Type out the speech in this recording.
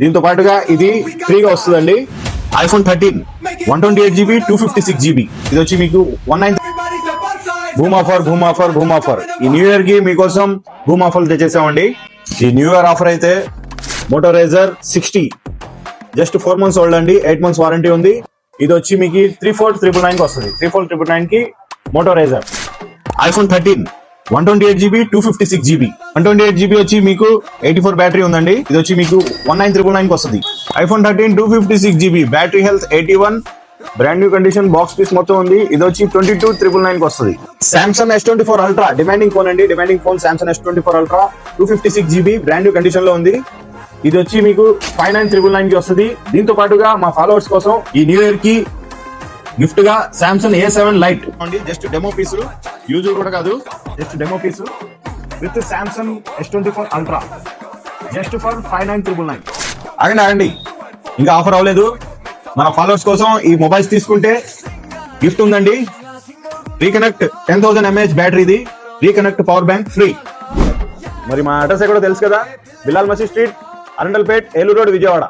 దీంతో పాటుగా ఇది ఫ్రీగా వస్తుందండి. iPhone 13 128GB 256GB ఇది వచ్చి మీకు 19 భూమ్ ఆఫర్ ఈ న్యూ ఇయర్ కి మీకోసం భూమ్ ఆఫర్ తెచ్చేసామండి. ఈ న్యూ ఇయర్ ఆఫర్ అయితే Moto Razr 60 just 4 months old అండి, 8 months వారంటీ ఉంది. ఇది వచ్చి మీకు 34,999 కి వస్తుంది. 34,999 కి Moto raiser. iPhone 13 128GB 256GB 128GB వచ్చి మీకు 84 బ్యాటరీ ఉందండి. ఇది వచ్చి మీకు 19,999 కి వస్తుంది. iPhone 13 256GB battery health 81 brand new condition box piece మొత్తం ఉంది. ఇది వచ్చి 22,999 కి వస్తుంది. Samsung S24 Ultra demanding phone అండి. Demanding phone Samsung S24 Ultra 256GB brand new condition లో ఉంది. ఇది వచ్చి మీకు 59,999 కి వస్తుంది. దీంతో పాటుగా మా ఫాలోవర్స్ కోసం ఈ న్యూ ఇయర్ కి గిఫ్ట్ గా Samsung A7 Lite అండి. జస్ట్ డెమో పీసు, యూజ్ కూడా కాదు, just demo piece with Samsung S24 Ultra just for 59,999. ఆగండి, ఇంకా ఆఫర్ అవ్వలేదు. మన ఫాలోవర్స్ కోసం ఈ మొబైల్స్ తీసుకుంటే గిఫ్ట్ ఉందండి. రీకనెక్ట్ 10,000 mAh బ్యాటరీది, రీకనెక్ట్ పవర్ బ్యాంక్ ఫ్రీ. మరి మా అడ్రస్ ఎక్కడో తెలుసు కదా, బిలాల్ మసీద్ స్ట్రీట్, అరండల్పేట్, ఏలూరు రోడ్, విజయవాడ.